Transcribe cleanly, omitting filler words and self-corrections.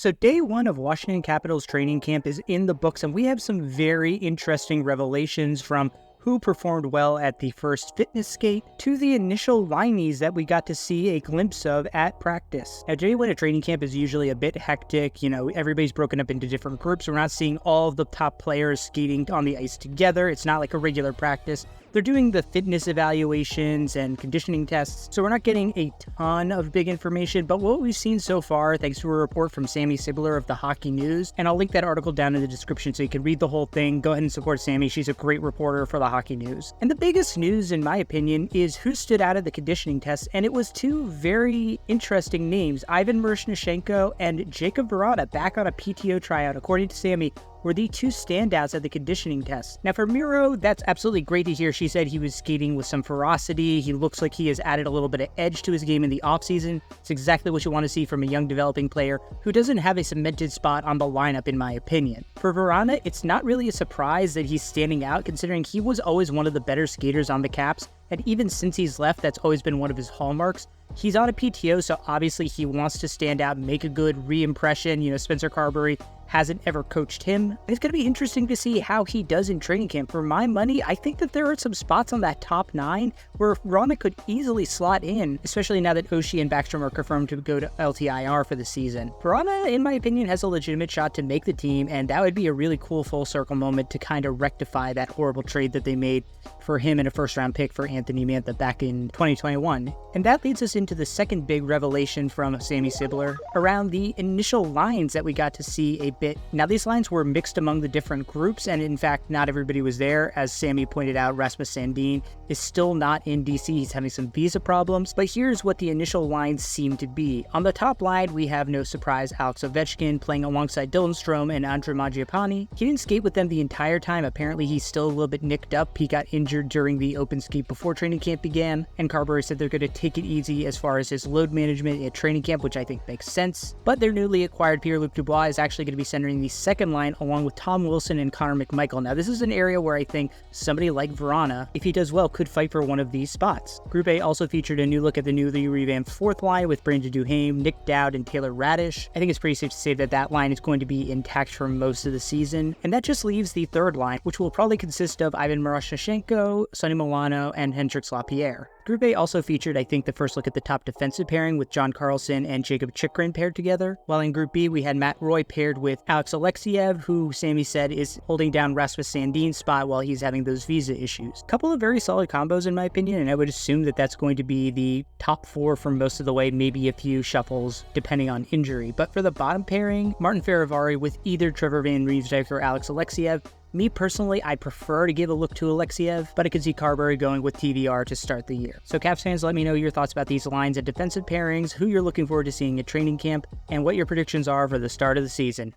So day one of Washington Capitals training camp is in the books, and we have some very interesting revelations from who performed well at the first fitness skate to the initial lineys that we got to see a glimpse of at practice. Now, day one of training camp is usually a bit hectic. Everybody's broken up into different groups. We're not seeing all of the top players skating on the ice together. It's not like a regular practice. They're doing the fitness evaluations and conditioning tests, so we're not getting a ton of big information, but what we've seen so far, thanks to a report from Sammy Sibler of the Hockey News, and I'll link that article down in the description so you can read the whole thing. Go ahead and support Sammy. She's a great reporter for the Hockey News. And the biggest news, in my opinion, is who stood out at the conditioning tests, and it was two very interesting names, Ivan Miroshnichenko and Jacob Vrana, back on a PTO tryout. According to Sammy, were the two standouts at the conditioning test. Now for Miro, that's absolutely great to hear. She said he was skating with some ferocity. He looks like he has added a little bit of edge to his game in the offseason. It's exactly what you want to see from a young developing player who doesn't have a cemented spot on the lineup, in my opinion. For Vrana, it's not really a surprise that he's standing out, considering he was always one of the better skaters on the Caps, and even since he's left, that's always been one of his hallmarks. He's on a PTO, so obviously he wants to stand out, make a good re-impression. Spencer Carberry hasn't ever coached him. It's going to be interesting to see how he does in training camp. For my money, I think that there are some spots on that top 9 where Vrana could easily slot in, especially now that Oshie and Backstrom are confirmed to go to LTIR for the season. Vrana, in my opinion, has a legitimate shot to make the team, and that would be a really cool full circle moment to kind of rectify that horrible trade that they made for him and a first-round pick for Anthony Mantha back in 2021. And that leads us into the second big revelation from Sammy Sibler around the initial lines that we got to see a bit. Now, these lines were mixed among the different groups, and in fact, not everybody was there. As Sammy pointed out, Rasmus Sandin is still not in DC. He's having some visa problems, but here's what the initial lines seem to be. On the top line, we have, no surprise, Alex Ovechkin playing alongside Dylan Strome and Andre Mangiapane. He didn't skate with them the entire time. Apparently, he's still a little bit nicked up. He got injured during the open skate before training camp began, and Carberry said they're going to take it easy as far as his load management at training camp, which I think makes sense. But their newly acquired Pierre-Luc Dubois is actually going to be centering the second line along with Tom Wilson and Connor McMichael. Now, this is an area where I think somebody like Vrana, if he does well, could fight for one of these spots. Group A also featured a new look at the newly revamped fourth line with Brandon Duhaime, Nick Dowd, and Taylor Radish. I think it's pretty safe to say that that line is going to be intact for most of the season. And that just leaves the third line, which will probably consist of Ivan Miroshnichenko, Sonny Milano, and Hendrix Lapierre. Group A also featured, I think, the first look at the top defensive pairing with John Carlson and Jacob Chychrun paired together, while in Group B we had Matt Roy paired with Alex Alexiev, who Sammy said is holding down Rasmus Sandin's spot while he's having those visa issues. Couple of very solid combos in my opinion, and I would assume that that's going to be the top 4 for most of the way, maybe a few shuffles depending on injury. But for the bottom pairing, Martin Fehérváry with either Trevor Van Riemsdyk or Alex Alexiev. Me personally, I prefer to give a look to Alexiev, but I could see Carberry going with TVR to start the year. So Caps fans, let me know your thoughts about these lines and defensive pairings, who you're looking forward to seeing at training camp, and what your predictions are for the start of the season.